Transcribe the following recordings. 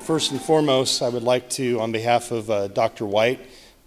First and foremost, I would like to, on behalf of Dr. White,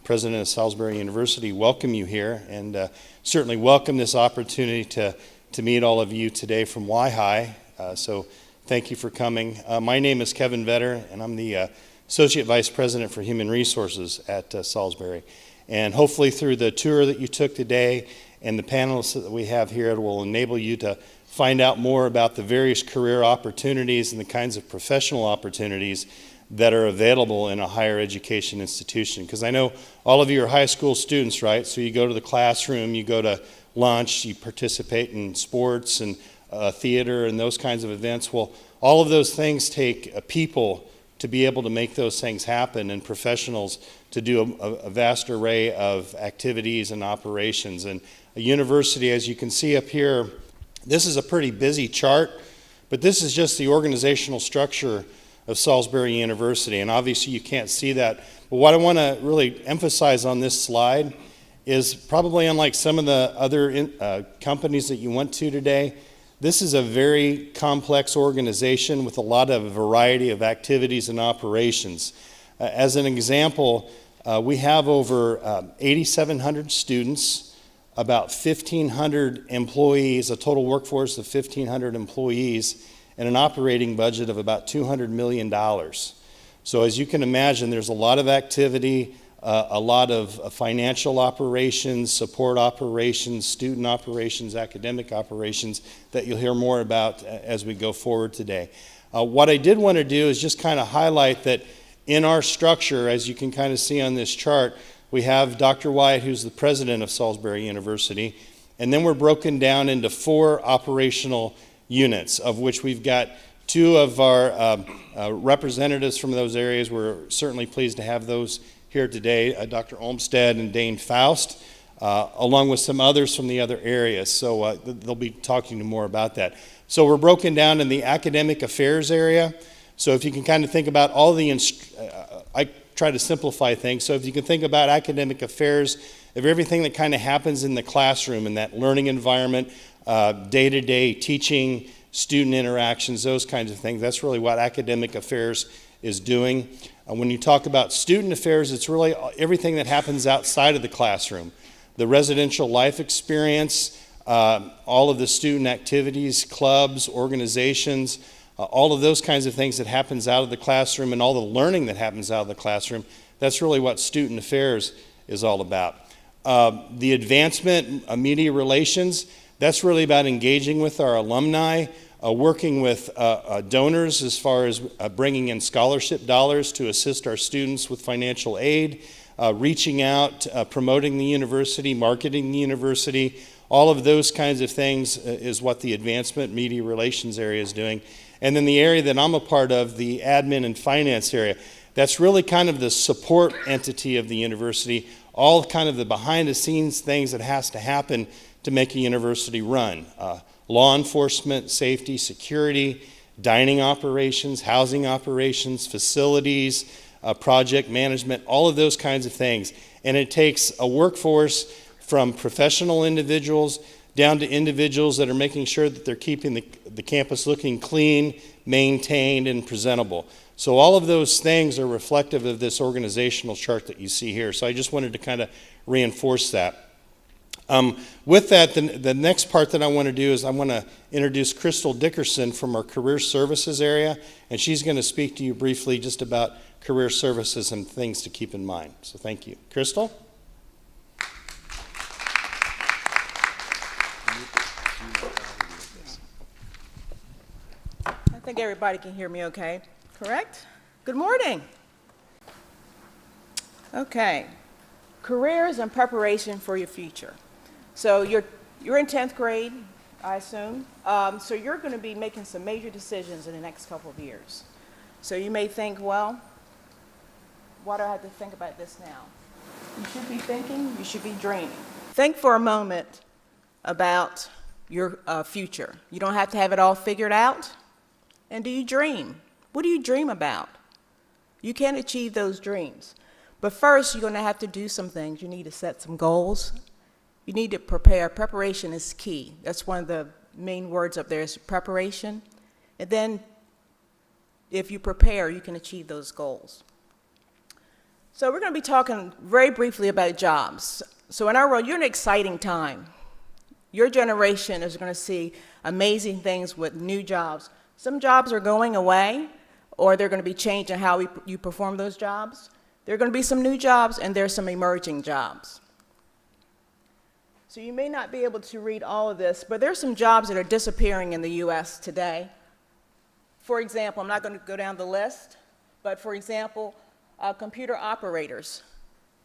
President of Salisbury University, welcome you here and certainly welcome this opportunity to meet all of you today from Y-High. So thank you for coming. My name is Kevin Vetter, and I'm the Associate Vice President for Human Resources at Salisbury. And hopefully through the tour that you took today and the panelists that we have here, it will enable you to find out more about the various career opportunities and the kinds of professional opportunities that are available in a higher education institution. Because I know all of you are high school students, right? So you go to the classroom, you go to lunch, you participate in sports and theater and those kinds of events. Well, all of those things take people to be able to make those things happen and professionals to do a vast array of activities and operations. And a university, as you can see up here, this is a pretty busy chart, but this is just the organizational structure of Salisbury University, and obviously you can't see that. But what I want to really emphasize on this slide is probably unlike some of the other companies that you went to today, this is a very complex organization with a lot of variety of activities and operations. As an example, we have over 8,700 students, about 1,500 employees, a total workforce of 1,500 employees, and an operating budget of about $200 million. So as you can imagine, there's a lot of activity, a lot of financial operations, support operations, student operations, academic operations that you'll hear more about as we go forward today. What I did want to do is just kind of highlight that in our structure, as you can kind of see on this chart, we have Dr. Wyatt, who's the president of Salisbury University, and then we're broken down into 4 operational units, of which we've got 2 of our representatives from those areas. We're certainly pleased to have those here today, Dr. Olmstead and Dane Faust, along with some others from the other areas. So they'll be talking more about that. So we're broken down in the academic affairs area. So if you can kind of think about all the, I try to simplify things. So if you can think about academic affairs, of everything that kind of happens in the classroom, in that learning environment, day-to-day teaching, student interactions, those kinds of things, that's really what academic affairs is doing. When you talk about student affairs, it's really everything that happens outside of the classroom. The residential life experience, all of the student activities, clubs, organizations, all of those kinds of things that happens out of the classroom and all the learning that happens out of the classroom, that's really what student affairs is all about. The advancement of media relations, that's really about engaging with our alumni, working with donors as far as bringing in scholarship dollars to assist our students with financial aid, reaching out, promoting the university, marketing the university, all of those kinds of things is what the advancement media relations area is doing. And then the area that I'm a part of, the admin and finance area, that's really kind of the support entity of the university, all kind of the behind the scenes things that has to happen to make a university run. Law enforcement, safety, security, dining operations, housing operations, facilities, project management, all of those kinds of things. And it takes a workforce from professional individuals down to individuals that are making sure that they're keeping the campus looking clean, maintained, and presentable. So all of those things are reflective of this organizational chart that you see here. So I just wanted to kind of reinforce that. With that, the next part that I want to do is I want to introduce Crystal Dickerson from our Career Services area, and she's going to speak to you briefly just about career services and things to keep in mind. So thank you. Crystal? I think everybody can hear me okay, correct? Good morning. Okay, careers and preparation for your future. So you're in 10th grade, I assume. So you're going to be making some major decisions in the next couple of years. So you may think, well, why do I have to think about this now? You should be thinking, you should be dreaming. Think for a moment about your future. You don't have to have it all figured out. And do you dream? What do you dream about? You can achieve those dreams. But first, you're going to have to do some things. You need to set some goals. You need to prepare. Preparation is key. That's one of the main words up there is preparation. And then if you prepare, you can achieve those goals. So we're going to be talking very briefly about jobs. So in our world, you're in an exciting time. Your generation is going to see amazing things with new jobs. Some jobs are going away, or they're going to be changing how you perform those jobs. There are going to be some new jobs, and there's some emerging jobs. So you may not be able to read all of this, but there's some jobs that are disappearing in the U.S. today. For example, I'm not going to go down the list, but for example, computer operators,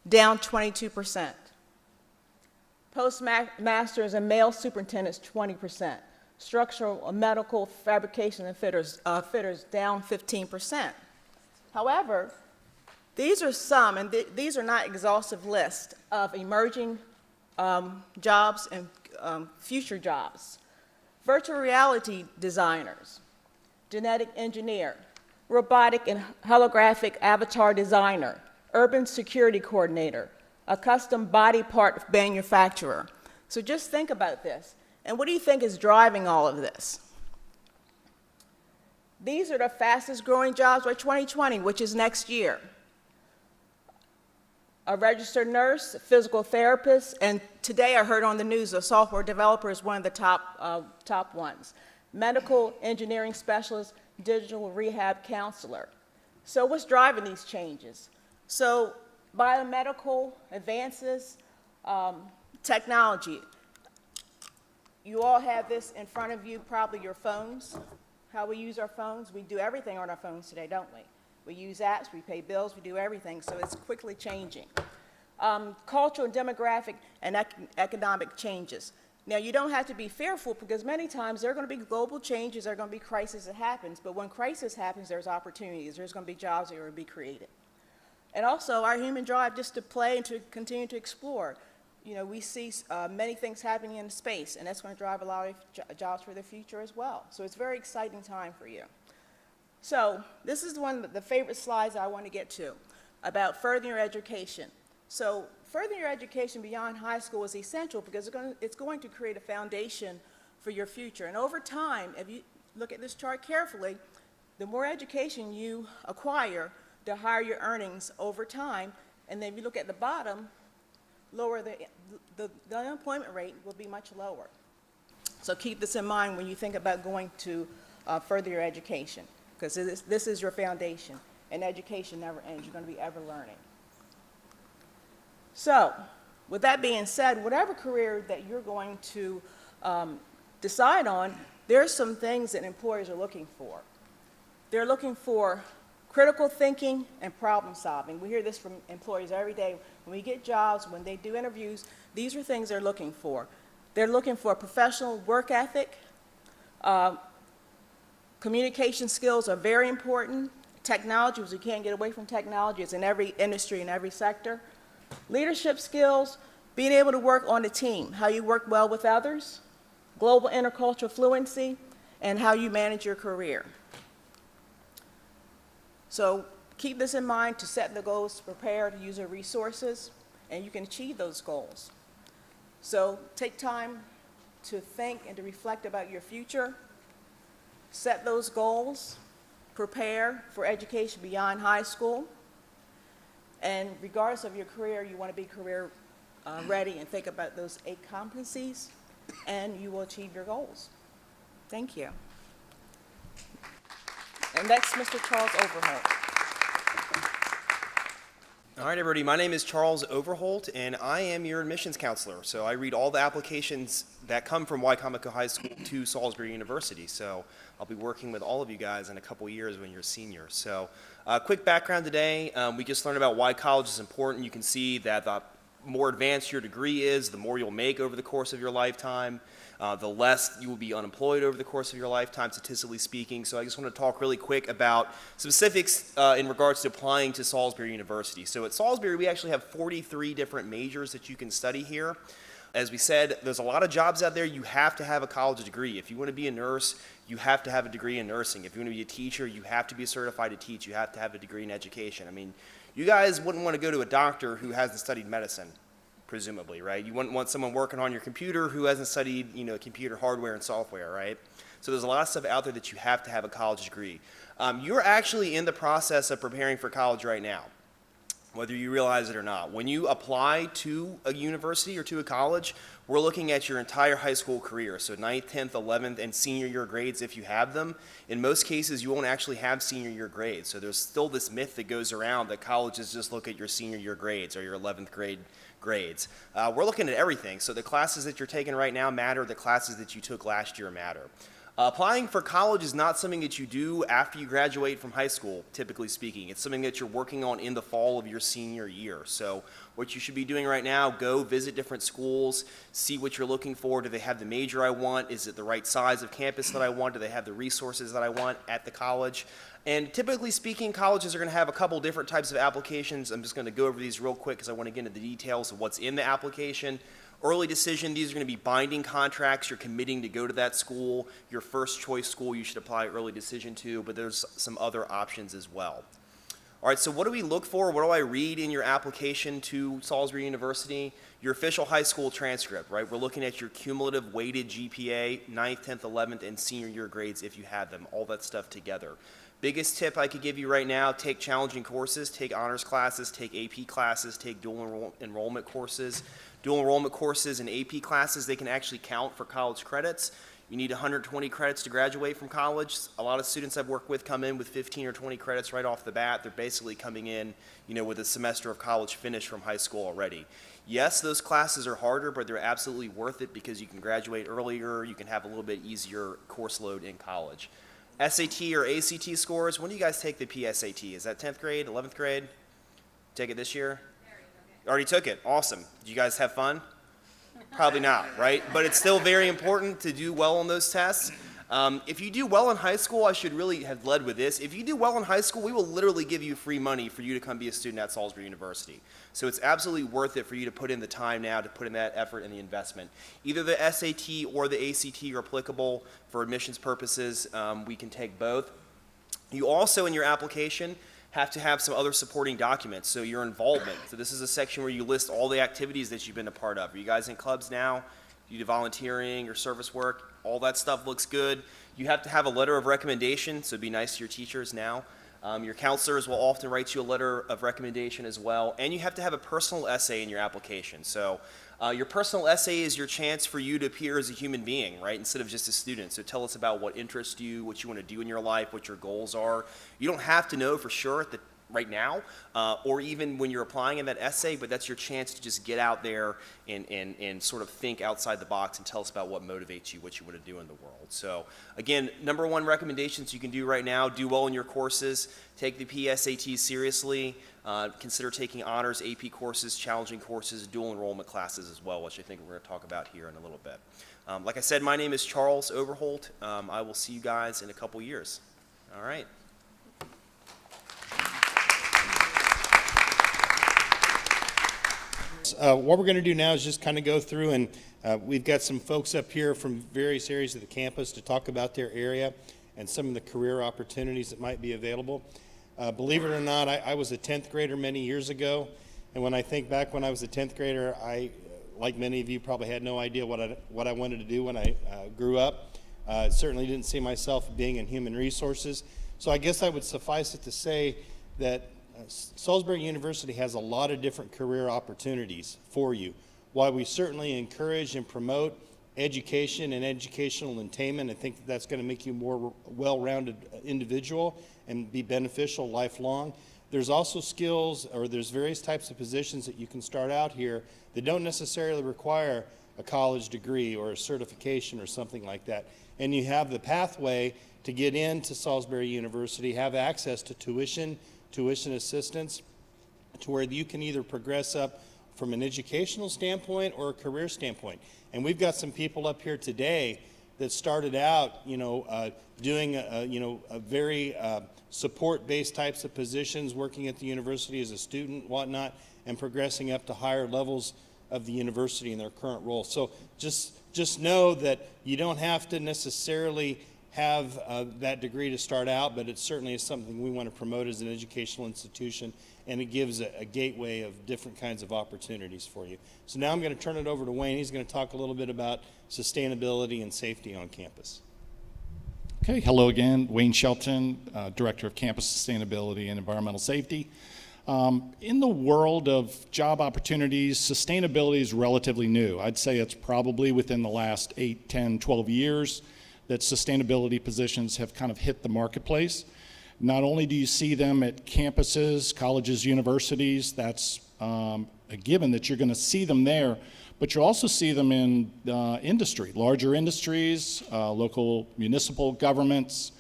down 22%. Postmasters and mail superintendents, 20%. Structural, medical, fabrication, and fitters, down 15%. However, these are some, and these are not exhaustive lists of emerging jobs and future jobs. Virtual reality designers, genetic engineer, robotic and holographic avatar designer, urban security coordinator, a custom body part manufacturer. So just think about this. And what do you think is driving all of this? These are the fastest growing jobs by 2020, which is next year. A registered nurse, a physical therapist, and today I heard on the news a software developer is one of the top ones. Medical engineering specialist, digital rehab counselor. So what's driving these changes? So biomedical advances, technology. You all have this in front of you, probably your phones, how we use our phones. We do everything on our phones today, don't we? We use apps, we pay bills, we do everything, so it's quickly changing. Cultural, demographic, and economic changes. Now, you don't have to be fearful because many times there are going to be global changes, there are going to be crises that happens, but when crisis happens, there's opportunities, there's going to be jobs that are going to be created. And also, our human drive just to play and to continue to explore. You know, we see many things happening in space, and that's going to drive a lot of jobs for the future as well. So it's a very exciting time for you. So this is one of the favorite slides I want to get to about furthering your education. So furthering your education beyond high school is essential because it's going to create a foundation for your future. And over time, if you look at this chart carefully, the more education you acquire, the higher your earnings over time. And then if you look at the bottom, lower the unemployment rate will be much lower. So keep this in mind when you think about going to further your education, because this is your foundation, and education never ends. You're going to be ever learning. So with that being said, whatever career that you're going to decide on, there's some things that employers are looking for. They're looking for critical thinking and problem solving. We hear this from employees every day. When we get jobs, when they do interviews, these are things they're looking for. They're looking for a professional work ethic. Communication skills are very important. Technology, because we can't get away from technology. It's in every industry, in every sector. Leadership skills, being able to work on a team, how you work well with others, global intercultural fluency, and how you manage your career. So keep this in mind to set the goals, to prepare, to use your resources, and you can achieve those goals. So take time to think and to reflect about your future, set those goals, prepare for education beyond high school, and regardless of your career, you want to be career ready and think about those 8 competencies, and you will achieve your goals. Thank you. And next, Mr. Charles Overholt. All right, everybody, my name is Charles Overholt, and I am your admissions counselor. So I read all the applications that come from Wicomico High School to Salisbury University. So I'll be working with all of you guys in a couple years when you're seniors. So quick background today, we just learned about why college is important. You can see that the more advanced your degree is, the more you'll make over the course of your lifetime. The less you will be unemployed over the course of your lifetime, statistically speaking. So I just want to talk really quick about specifics in regards to applying to Salisbury University. So at Salisbury, we actually have 43 different majors that you can study here. As we said, there's a lot of jobs out there. You have to have a college degree. If you want to be a nurse, you have to have a degree in nursing. If you want to be a teacher, you have to be certified to teach. You have to have a degree in education. I mean, you guys wouldn't want to go to a doctor who hasn't studied medicine. presumably, right? You wouldn't want someone working on your computer who hasn't studied, computer hardware and software, right? So there's a lot of stuff out there that you have to have a college degree. You're actually in the process of preparing for college right now, whether you realize it or not. When you apply to a university or to a college, we're looking at your entire high school career, so 9th, 10th, 11th, and senior year grades if you have them. In most cases, you won't actually have senior year grades, so there's still this myth that goes around that colleges just look at your senior year grades or your 11th grade grades. We're looking at everything, so the classes that you're taking right now matter, the classes that you took last year matter. Applying for college is not something that you do after you graduate from high school, typically speaking. It's something that you're working on in the fall of your senior year. So what you should be doing right now, go visit different schools, see what you're looking for. Do they have the major I want? Is it the right size of campus that I want? Do they have the resources that I want at the college? And typically speaking, colleges are going to have a couple different types of applications. I'm just going to go over these real quick because I want to get into the details of what's in the application. Early decision, these are going to be binding contracts. You're committing to go to that school. Your first choice school you should apply early decision to, but there's some other options as well. All right, so what do we look for? What do I read in your application to Salisbury University? Your official high school transcript, right? We're looking at your cumulative weighted GPA, 9th, 10th, 11th, and senior year grades if you have them, all that stuff together. Biggest tip I could give you right now, take challenging courses, take honors classes, take AP classes, take dual enrollment courses. Dual enrollment courses and AP classes, they can actually count for college credits. You need 120 credits to graduate from college. A lot of students I've worked with come in with 15 or 20 credits right off the bat. They're basically coming in, with a semester of college finished from high school already. Yes, those classes are harder, but they're absolutely worth it because you can graduate earlier, you can have a little bit easier course load in college. SAT or ACT scores, when do you guys take the PSAT? Is that 10th grade, 11th grade? Take it this year? Already took it. Awesome. Did you guys have fun? Probably not, right? But it's still very important to do well on those tests. If you do well in high school, I should really have led with this. If you do well in high school, we will literally give you free money for you to come be a student at Salisbury University. So it's absolutely worth it for you to put in the time now, to put in that effort and the investment. Either the SAT or the ACT are applicable for admissions purposes. We can take both. You also, in your application, have to have some other supporting documents, so your involvement. So this is a section where you list all the activities that you've been a part of. Are you guys in clubs now? Do you do volunteering or service work? All that stuff looks good. You have to have a letter of recommendation, so be nice to your teachers now. Your counselors will often write you a letter of recommendation as well, and you have to have a personal essay in your application. So your personal essay is your chance for you to appear as a human being, right, instead of just a student. So tell us about what interests you, what you want to do in your life, what your goals are. You don't have to know for sure right now, or even when you're applying in that essay, but that's your chance to just get out there and sort of think outside the box and tell us about what motivates you, what you want to do in the world. So again, number one recommendations you can do right now, do well in your courses, take the PSAT seriously, consider taking honors, AP courses, challenging courses, dual enrollment classes as well, which I think we're going to talk about here in a little bit. Like I said, my name is Charles Overholt. I will see you guys in a couple years. All right. What we're going to do now is just kind of go through, and we've got some folks up here from various areas of the campus to talk about their area and some of the career opportunities that might be available. Believe it or not, I was a 10th grader many years ago, and when I think back when I was a 10th grader, I, like many of you, probably had no idea what I wanted to do when I grew up. Certainly didn't see myself being in human resources, so I guess I would suffice it to say that Salisbury University has a lot of different career opportunities for you. While we certainly encourage and promote education and educational attainment, I think that that's going to make you a more well-rounded individual and be beneficial lifelong. There's also skills, or there's various types of positions that you can start out here that don't necessarily require a college degree or a certification or something like that. And you have the pathway to get into Salisbury University, have access to tuition assistance, to where you can either progress up from an educational standpoint or a career standpoint. And we've got some people up here today that started out, doing a very support-based types of positions, working at the university as a student, whatnot, and progressing up to higher levels of the university in their current role. So just know that you don't have to necessarily have that degree to start out, but it certainly is something we want to promote as an educational institution, and it gives a gateway of different kinds of opportunities for you. So now I'm going to turn it over to Wayne. He's going to talk a little bit about sustainability and safety on campus. Okay, hello again. Wayne Shelton, Director of Campus Sustainability and Environmental Safety. In the world of job opportunities, sustainability is relatively new. I'd say it's probably within the last 8, 10, 12 years that sustainability positions have kind of hit the marketplace. Not only do you see them at campuses, colleges, universities, that's a given that you're going to see them there, but you also see them in industry, larger industries, local municipal governments,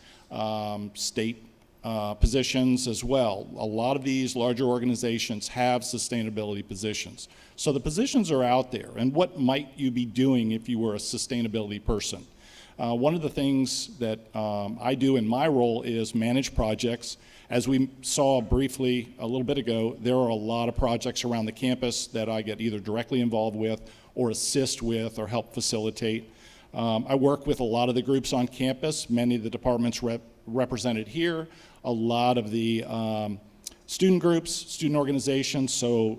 state positions as well. A lot of these larger organizations have sustainability positions. So the positions are out there. And what might you be doing if you were a sustainability person? One of the things that I do in my role is manage projects. As we saw briefly a little bit ago, there are a lot of projects around the campus that I get either directly involved with or assist with or help facilitate. I work with a lot of the groups on campus, many of the departments represented here, a lot of the student groups, student organizations, so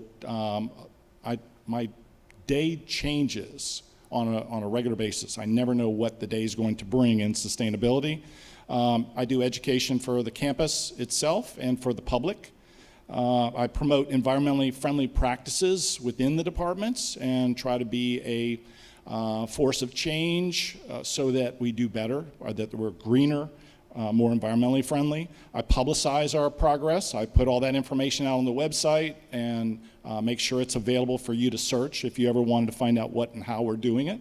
my day changes on a regular basis. I never know what the day is going to bring in sustainability. I do education for the campus itself and for the public. I promote environmentally friendly practices within the departments and try to be a force of change so that we do better, or that we're greener, more environmentally friendly. I publicize our progress. I put all that information out on the website and make sure it's available for you to search if you ever wanted to find out what and how we're doing it.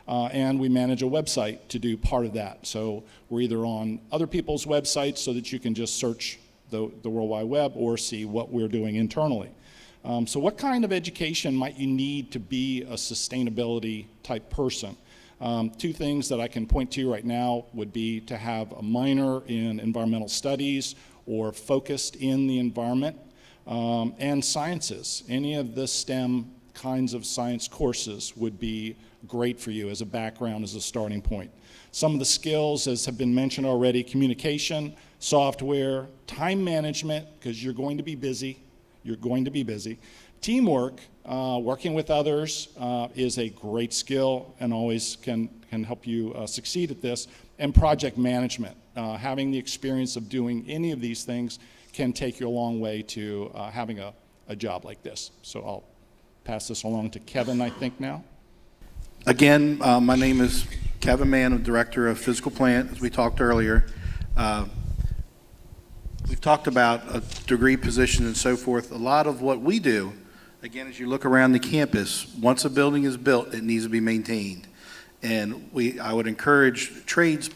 And we manage a website to do part of that. So we're either on other people's websites so that you can just search the World Wide Web or see what we're doing internally. So what kind of education might you need to be a sustainability type person? Two things that I can point to right now would be to have a minor in environmental studies or focused in the environment, and sciences. Any of the STEM kinds of science courses would be great for you as a background, as a starting point. Some of the skills, as have been mentioned already, communication, software, time management, because you're going to be busy. Teamwork, working with others is a great skill and always can help you succeed at this. And project management, having the experience of doing any of these things can take you a long way to having a job like this. So I'll pass this along to Kevin, I think, now. Again, my name is Kevin Mann, I'm Director of Physical Plant, as we talked earlier. We've talked about a degree position and so forth. A lot of what we do, again, as you look around the campus, once a building is built, it needs to be maintained. And I would encourage trades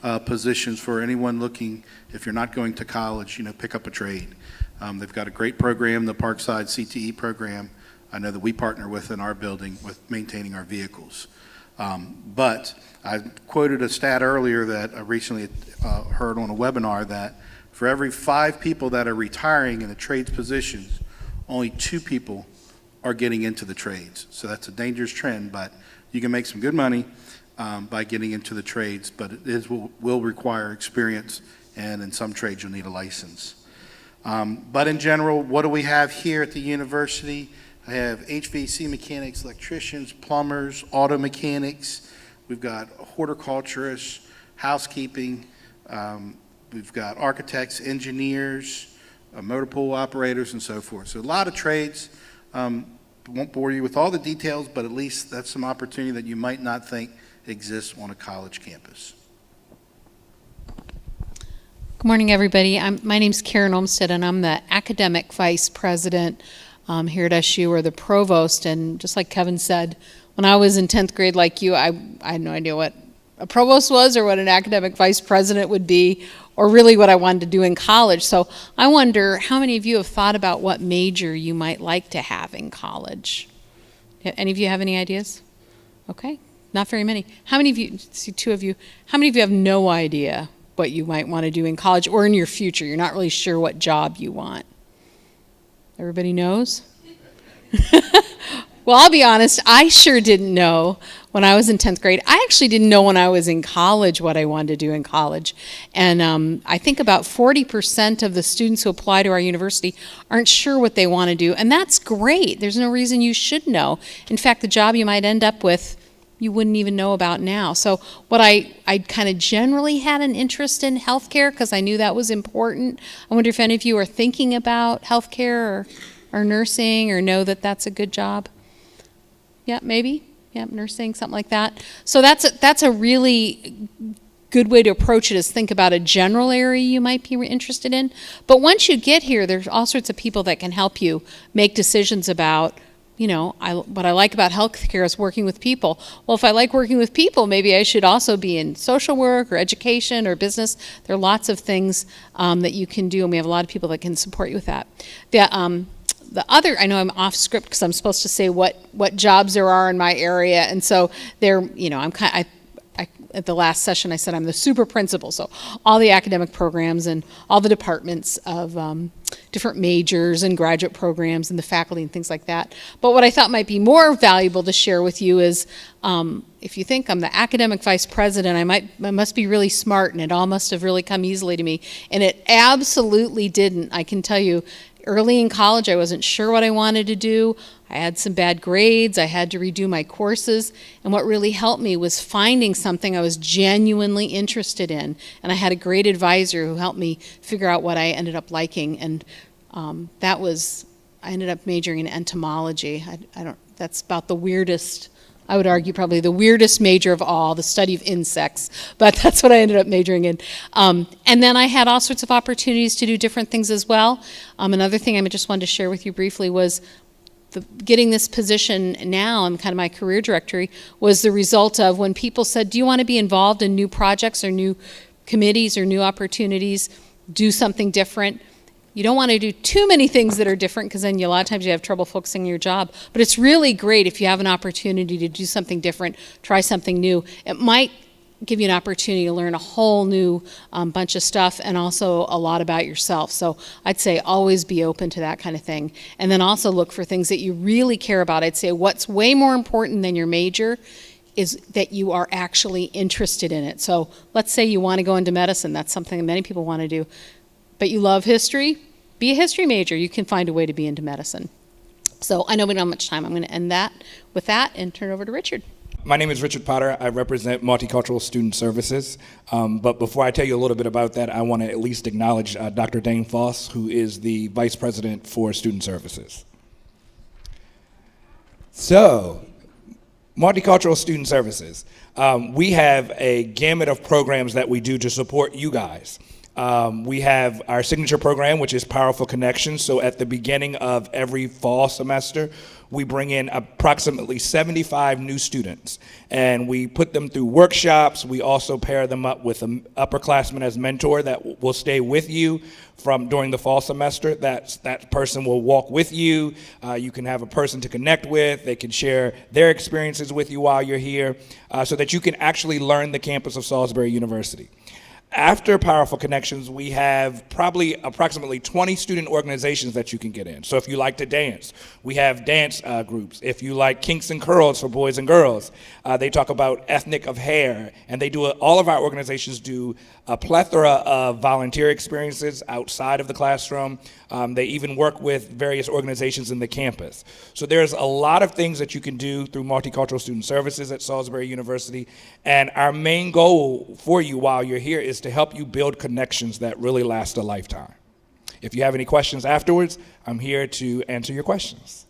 positions for anyone looking, if you're not going to college, pick up a trade. They've got a great program, the Parkside CTE program. I know that we partner with in our building with maintaining our vehicles. But I quoted a stat earlier that I recently heard on a webinar that for every 5 people that are retiring in the trades positions, only 2 people are getting into the trades. So that's a dangerous trend, but you can make some good money by getting into the trades, but it will require experience, and in some trades you'll need a license. But in general, what do we have here at the university? I have HVAC mechanics, electricians, plumbers, auto mechanics. We've got horticulturists, housekeeping. We've got architects, engineers, motor pool operators, and so forth. So a lot of trades. Won't bore you with all the details, but at least that's some opportunity that you might not think exists on a college campus. Good morning, everybody. My name's Karen Olmstead, and I'm the academic vice president here at SU, or the provost. And just like Kevin said, when I was in 10th grade like you, I had no idea what a provost was or what an academic vice president would be, or really what I wanted to do in college. So I wonder how many of you have thought about what major you might like to have in college? Any of you have any ideas? Okay, not very many. How many of you, see 2 of you, how many of you have no idea what you might want to do in college or in your future? You're not really sure what job you want. Everybody knows? Well, I'll be honest, I sure didn't know when I was in 10th grade, I actually didn't know when I was in college what I wanted to do in college. And I think about 40% of the students who apply to our university aren't sure what they want to do. And that's great. There's no reason you should know. In fact, the job you might end up with, you wouldn't even know about now. So what I kind of generally had an interest in healthcare because I knew that was important. I wonder if any of you are thinking about healthcare or nursing or know that that's a good job. Yeah, maybe. Yeah, nursing, something like that. So that's a really good way to approach it, is think about a general area you might be interested in. But once you get here, there's all sorts of people that can help you make decisions about, what I like about healthcare is working with people. Well, if I like working with people, maybe I should also be in social work or education or business. There are lots of things that you can do, and we have a lot of people that can support you with that. The other, I know I'm off script because I'm supposed to say what jobs there are in my area, and so there, at the last session I said I'm the super principal, so all the academic programs and all the departments of different majors and graduate programs and the faculty and things like that. But what I thought might be more valuable to share with you is if you think I'm the academic vice president, I must be really smart and it all must have really come easily to me, and it absolutely didn't. I can tell you, early in college, I wasn't sure what I wanted to do. I had some bad grades. I had to redo my courses. And what really helped me was finding something I was genuinely interested in. And I had a great advisor who helped me figure out what I ended up liking. And I ended up majoring in entomology. That's about the weirdest, I would argue probably the weirdest major of all, the study of insects, but that's what I ended up majoring in. And then I had all sorts of opportunities to do different things as well. Another thing I just wanted to share with you briefly was getting this position now and kind of my career directory was the result of when people said, do you want to be involved in new projects or new committees or new opportunities, do something different? You don't want to do too many things that are different because then a lot of times you have trouble focusing on your job. But it's really great if you have an opportunity to do something different, try something new. It might give you an opportunity to learn a whole new bunch of stuff and also a lot about yourself. So I'd say always be open to that kind of thing. And then also look for things that you really care about. I'd say what's way more important than your major is that you are actually interested in it. So let's say you want to go into medicine. That's something that many people want to do. But you love history, be a history major. You can find a way to be into medicine. So I know we don't have much time. I'm going to end that with that and turn it over to Richard. My name is Richard Potter. I represent Multicultural Student Services. But before I tell you a little bit about that, I want to at least acknowledge Dr. Dane Foss, who is the Vice President for Student Services. So, Multicultural Student Services. We have a gamut of programs that we do to support you guys. We have our signature program, which is Powerful Connections. So at the beginning of every fall semester, we bring in approximately 75 new students, and we put them through workshops. We also pair them up with an upperclassman as mentor that will stay with you during the fall semester. That person will walk with you. You can have a person to connect with. They can share their experiences with you while you're here so that you can actually learn the campus of Salisbury University. After Powerful Connections, we have probably approximately 20 student organizations that you can get in. So if you like to dance, we have dance groups. If you like kinks and curls for boys and girls, they talk about ethnic of hair. And they do all of our organizations do a plethora of volunteer experiences outside of the classroom. They even work with various organizations in the campus. So there's a lot of things that you can do through Multicultural Student Services at Salisbury University. And our main goal for you while you're here is to help you build connections that really last a lifetime. If you have any questions afterwards, I'm here to answer your questions.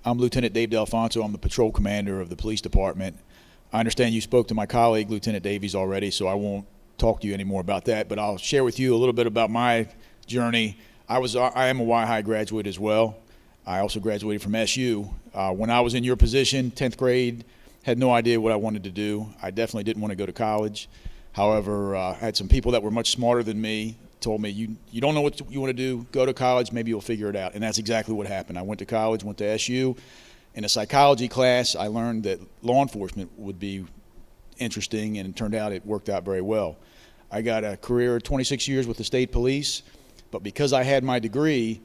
I'm Lieutenant Dave Delfonso. I'm the patrol commander of the police department. I understand you spoke to my colleague, Lieutenant Davies, already, so I won't talk to you anymore about that, but I'll share with you a little bit about my journey. I am a Y-High graduate as well. I also graduated from SU. When I was in your position, 10th grade, had no idea what I wanted to do. I definitely didn't want to go to college. However, I had some people that were much smarter than me told me, you don't know what you want to do, go to college, maybe you'll figure it out. And that's exactly what happened. I went to college, went to SU. In a psychology class, I learned that law enforcement would be interesting, and it turned out it worked out very well. I got a career 26 years with the state police, but because I had my degree,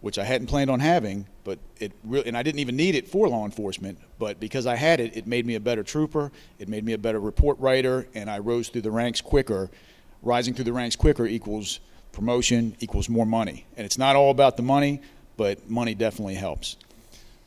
which I hadn't planned on having, but and I didn't even need it for law enforcement, but because I had it, it made me a better trooper, it made me a better report writer, and I rose through the ranks quicker. Rising through the ranks quicker equals promotion, equals more money. And it's not all about the money, but money definitely helps.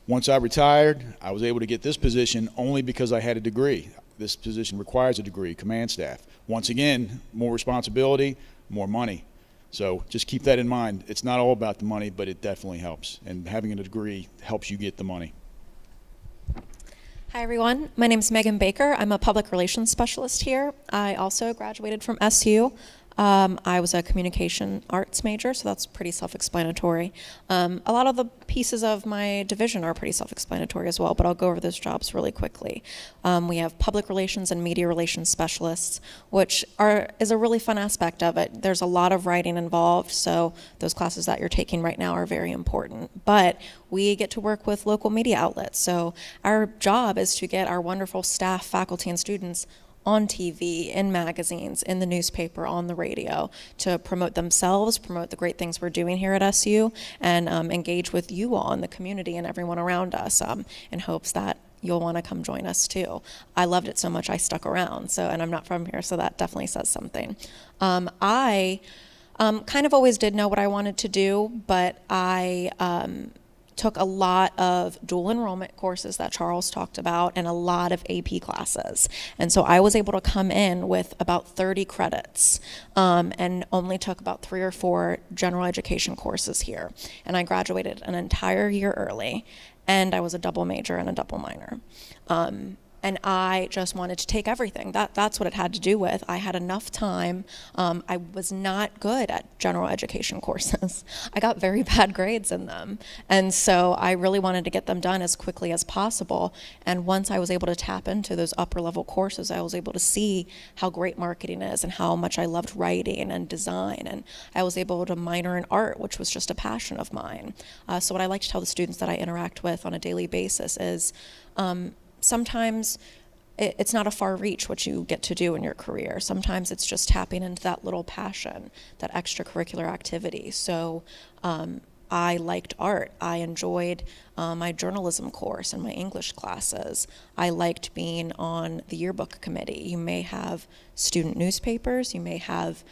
Once I retired, I was able to get this position only because I had a degree. This position requires a degree, command staff. Once again, more responsibility, more money. So just keep that in mind. It's not all about the money, but it definitely helps. And having a degree helps you get the money. Hi, everyone. My name is Megan Baker. I'm a public relations specialist here. I also graduated from SU. I was a communication arts major, so that's pretty self-explanatory. A lot of the pieces of my division are pretty self-explanatory as well, but I'll go over those jobs really quickly. We have public relations and media relations specialists, which is a really fun aspect of it. There's a lot of writing involved, so those classes that you're taking right now are very important. But we get to work with local media outlets, so our job is to get our wonderful staff, faculty, and students on TV, in magazines, in the newspaper, on the radio, to promote themselves, promote the great things we're doing here at SU, and engage with you all in the community and everyone around us in hopes that you'll want to come join us too. I loved it so much I stuck around, and I'm not from here, so that definitely says something. I kind of always did know what I wanted to do, but I took a lot of dual enrollment courses that Charles talked about and a lot of AP classes. And so I was able to come in with about 30 credits and only took about 3 or 4 general education courses here. And I graduated an entire year early, and I was a double major and a double minor. And I just wanted to take everything. That's what it had to do with. I had enough time. I was not good at general education courses. I got very bad grades in them. And so I really wanted to get them done as quickly as possible. And once I was able to tap into those upper level courses, I was able to see how great marketing is and how much I loved writing and design. And I was able to minor in art, which was just a passion of mine. So what I like to tell the students that I interact with on a daily basis is, sometimes it's not a far reach what you get to do in your career. Sometimes it's just tapping into that little passion, that extracurricular activity. So I liked art. I enjoyed my journalism course and my English classes. I liked being on the yearbook committee. You may have student newspapers, you may have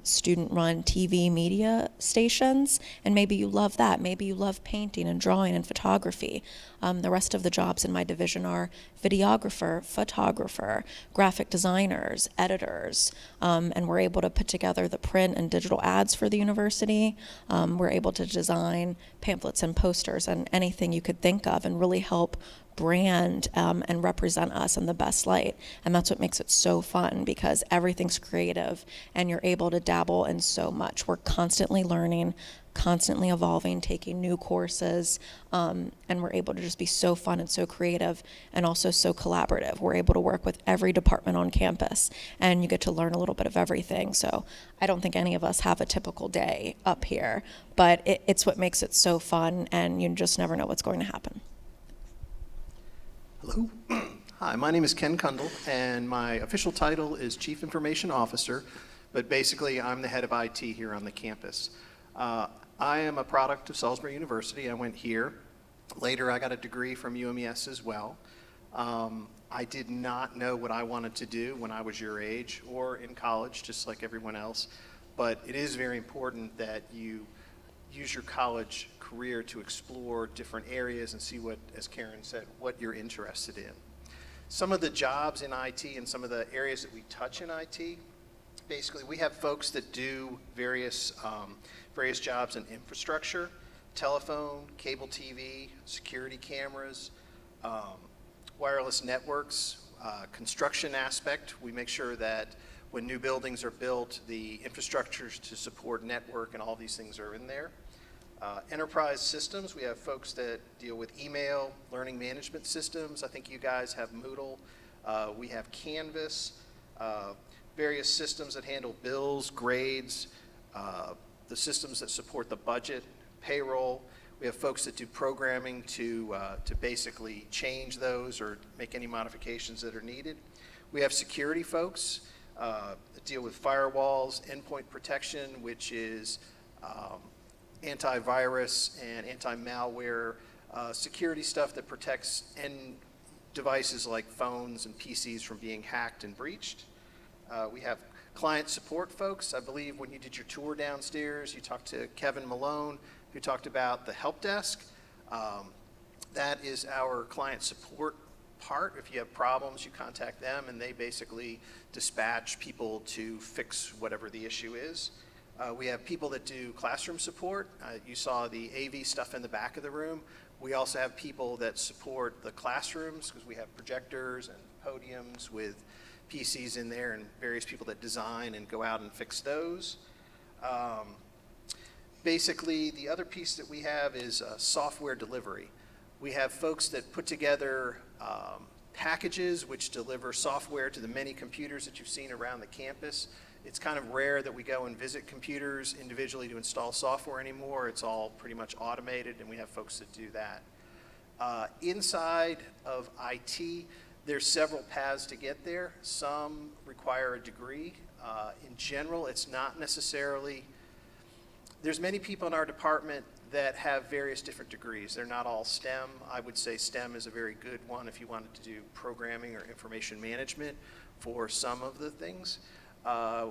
student-run TV media stations, and maybe you love that. Maybe you love painting and drawing and photography. The rest of the jobs in my division are videographer, photographer, graphic designers, editors, and we're able to put together the print and digital ads for the university. We're able to design pamphlets and posters and anything you could think of and really help brand and represent us in the best light. And that's what makes it so fun, because everything's creative and you're able to dabble in so much. We're constantly learning, constantly evolving, taking new courses, and we're able to just be so fun and so creative and also so collaborative. We're able to work with every department on campus, and you get to learn a little bit of everything. So I don't think any of us have a typical day up here, but it's what makes it so fun, and you just never know what's going to happen. Hello. Hi, my name is Ken Kundle, and my official title is Chief Information Officer, but basically I'm the head of IT here on the campus. I am a product of Salisbury University. I went here. Later, I got a degree from UMES as well. I did not know what I wanted to do when I was your age or in college, just like everyone else, but it is very important that you use your college career to explore different areas and see what, as Karen said, what you're interested in. Some of the jobs in IT and some of the areas that we touch in IT, basically we have folks that do various jobs in infrastructure, telephone, cable TV, security cameras, wireless networks, construction aspect. We make sure that when new buildings are built, the infrastructures to support network and all these things are in there. Enterprise systems, we have folks that deal with email, learning management systems. I think you guys have Moodle. We have Canvas, various systems that handle bills, grades, the systems that support the budget, payroll. We have folks that do programming to basically change those or make any modifications that are needed. We have security folks that deal with firewalls, endpoint protection, which is antivirus and anti-malware security stuff that protects end devices like phones and PCs from being hacked and breached. We have client support folks. I believe when you did your tour downstairs, you talked to Kevin Malone, who talked about the help desk. That is our client support part. If you have problems, you contact them, and they basically dispatch people to fix whatever the issue is. We have people that do classroom support. You saw the AV stuff in the back of the room. We also have people that support the classrooms because we have projectors and podiums with PCs in there and various people that design and go out and fix those. Basically, the other piece that we have is software delivery. We have folks that put together packages which deliver software to the many computers that you've seen around the campus. It's kind of rare that we go and visit computers individually to install software anymore. It's all pretty much automated, and we have folks that do that. Inside of IT, there's several paths to get there. Some require a degree. In general, it's not necessarily, there's many people in our department that have various different degrees. They're not all STEM. I would say STEM is a very good one if you wanted to do programming or information management for some of the things. A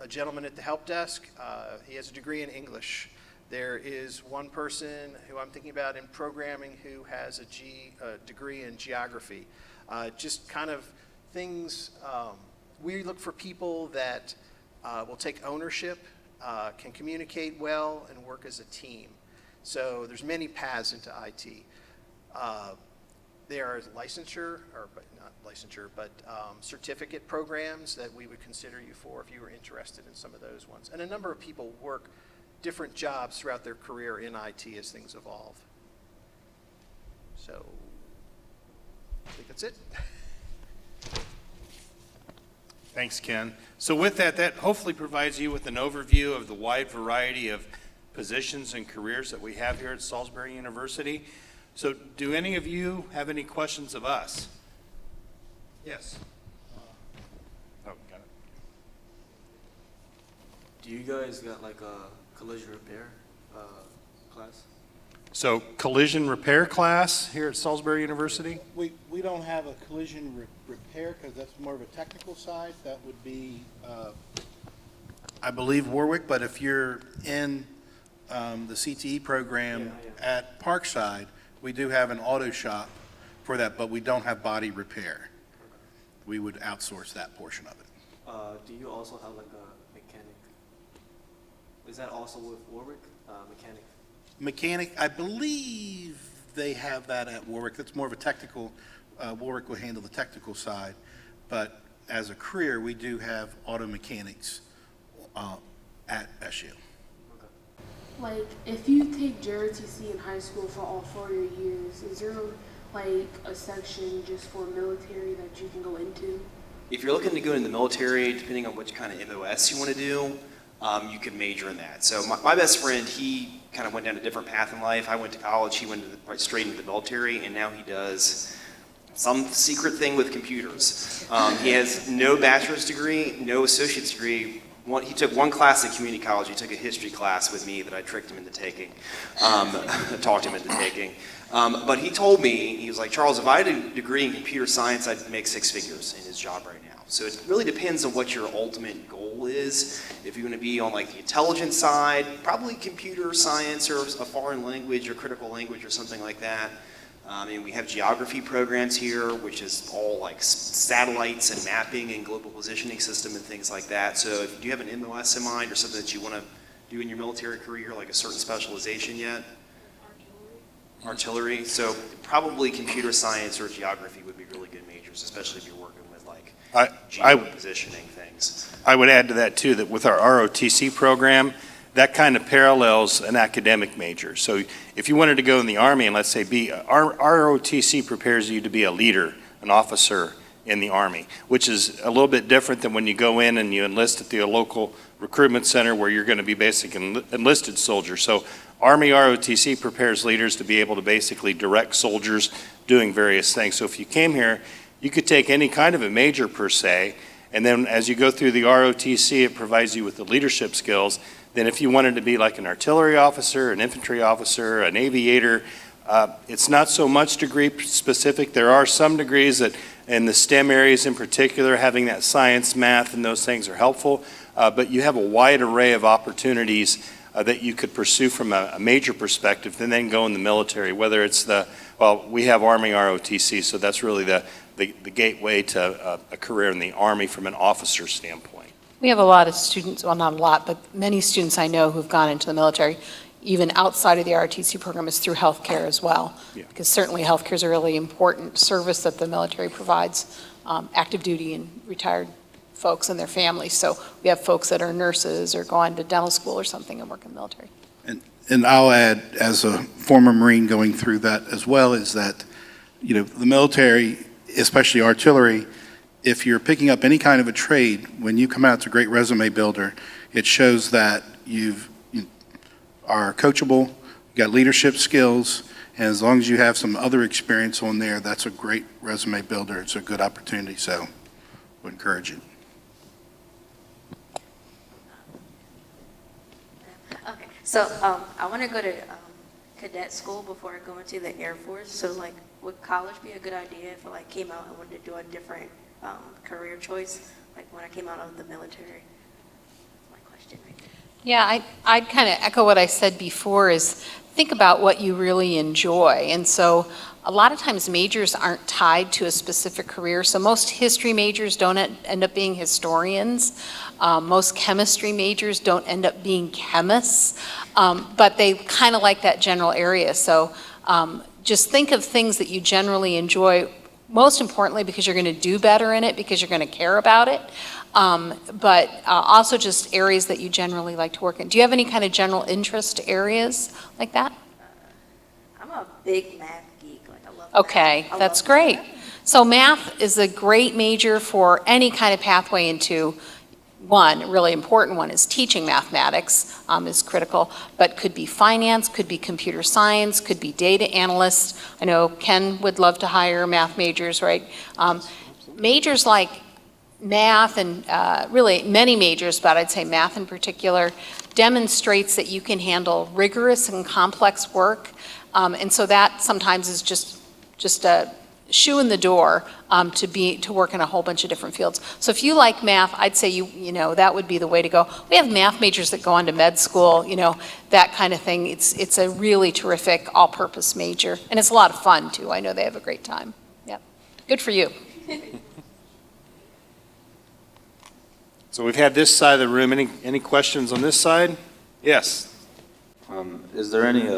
gentleman at the help desk, he has a degree in English. There is one person who I'm thinking about in programming who has a degree in geography. Just kind of things, we look for people that will take ownership, can communicate well, and work as a team. So there's many paths into IT. There are licensure, or not licensure, but certificate programs that we would consider you for if you were interested in some of those ones. And a number of people work different jobs throughout their career in IT as things evolve. So I think that's it. Thanks, Ken. So with that, that hopefully provides you with an overview of the wide variety of positions and careers that we have here at Salisbury University. So do any of you have any questions of us? Yes. Oh, got it. Do you guys got like a collision repair class? So collision repair class here at Salisbury University? We don't have a collision repair because that's more of a technical side. That would be, I believe, Warwick, but if you're in the CTE program at Parkside, we do have an auto shop for that, but we don't have body repair. We would outsource that portion of it. Do you also have like a mechanic? Is that also with Warwick, mechanic? Mechanic, I believe they have that at Warwick. That's more of a technical, Warwick will handle the technical side. But as a career, we do have auto mechanics at SU. Like, if you take ROTC in high school for all 4 of your years, is there like a section just for military that you can go into? If you're looking to go into the military, depending on which kind of MOS you want to do, you could major in that. So my best friend, he kind of went down a different path in life. I went to college, he went right straight into the military, and now he does some secret thing with computers. He has no bachelor's degree, no associate's degree. He took one class at community college. He took a history class with me that I tricked him into taking, talked him into taking. But he told me, he was like, Charles, if I had a degree in computer science, I'd make 6 figures in his job right now. So it really depends on what your ultimate goal is. If you're going to be on like the intelligence side, probably computer science or a foreign language or critical language or something like that. And we have geography programs here, which is all like satellites and mapping and global positioning system and things like that. So do you have an MOS in mind or something that you want to do in your military career, like a certain specialization yet? Artillery. So probably computer science or geography would be really good majors, especially if you're working with like geo-positioning things. I would add to that too, that with our ROTC program, that kind of parallels an academic major. So if you wanted to go in the Army and let's say ROTC prepares you to be a leader, an officer in the Army, which is a little bit different than when you go in and you enlist at the local recruitment center where you're going to be basic enlisted soldier. So Army ROTC prepares leaders to be able to basically direct soldiers doing various things. So if you came here, you could take any kind of a major per se, and then as you go through the ROTC, it provides you with the leadership skills Then if you wanted to be like an artillery officer, an infantry officer, an aviator, it's not so much degree specific. There are some degrees that in the STEM areas in particular, having that science, math, and those things are helpful. But you have a wide array of opportunities that you could pursue from a major perspective and then go in the military, whether it's we have Army ROTC, so that's really the gateway to a career in the Army from an officer standpoint. We have a lot of students, well, not a lot, but many students I know who've gone into the military, even outside of the ROTC program, is through healthcare as well. Yeah. Because certainly healthcare is a really important service that the military provides, active duty and retired folks and their families. So we have folks that are nurses or go on to dental school or something and work in the military. And I'll add, as a former Marine going through that as well, is that, the military, especially artillery, if you're picking up any kind of a trade, when you come out, it's a great resume builder. It shows that you are coachable, you got leadership skills, and as long as you have some other experience on there, that's a great resume builder. It's a good opportunity, so I would encourage it. Okay, so I want to go to cadet school before I go into the Air Force. So, would college be a good idea if I came out and wanted to do a different career choice, when I came out of the military? That's my question. Yeah, I'd kind of echo what I said before is think about what you really enjoy. And so a lot of times majors aren't tied to a specific career. So most history majors don't end up being historians. Most chemistry majors don't end up being chemists, but they kind of like that general area. So just think of things that you generally enjoy, most importantly because you're going to do better in it, because you're going to care about it. But also just areas that you generally like to work in. Do you have any kind of general interest areas like that? I'm a big math geek. I love math. Okay, that's great. So math is a great major for any kind of pathway into one really important one is teaching mathematics is critical, but could be finance, could be computer science, could be data analysts. I know Ken would love to hire math majors, right? Majors like math and really many majors, but I'd say math in particular, demonstrates that you can handle rigorous and complex work. And so that sometimes is just a shoe in the door to work in a whole bunch of different fields. So if you like math, I'd say you know that would be the way to go. We have math majors that go on to med school, that kind of thing. It's a really terrific all-purpose major, and it's a lot of fun too. I know they have a great time. Yep, good for you. So we've had this side of the room. Any questions on this side? Yes. Is there any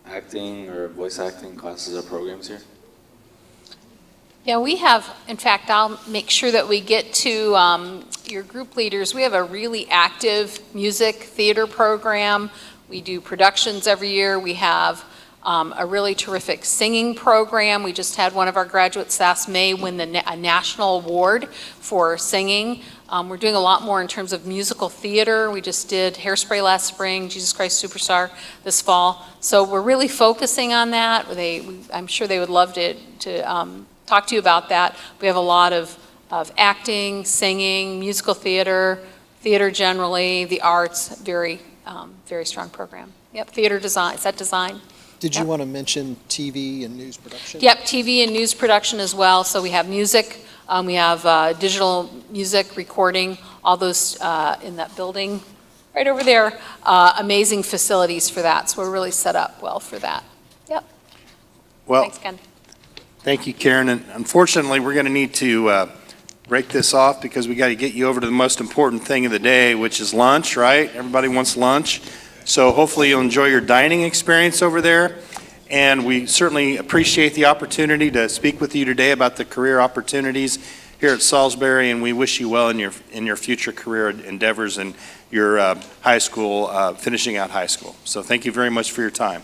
acting or voice acting classes or programs here? Yeah, we have, in fact, I'll make sure that we get to your group leaders. We have a really active music theater program. We do productions every year. We have a really terrific singing program. We just had one of our graduates last May win a national award for singing. We're doing a lot more in terms of musical theater. We just did Hairspray last spring, Jesus Christ Superstar this fall. So we're really focusing on that. I'm sure they would love to talk to you about that. We have a lot of acting, singing, musical theater, theater generally, the arts, very strong program. Yep, theater design, set design. Did you want to mention TV and news production? Yep, TV and news production as well. So we have music, we have digital music recording, all those in that building right over there. Amazing facilities for that. So we're really set up well for that. Yep. Well, thanks, Ken. Thank you, Karen. And unfortunately, we're going to need to break this off because we got to get you over to the most important thing of the day, which is lunch, right? Everybody wants lunch. So hopefully you'll enjoy your dining experience over there. And we certainly appreciate the opportunity to speak with you today about the career opportunities here at Salisbury, and we wish you well in your future career endeavors and your high school, finishing out high school. So thank you very much for your time.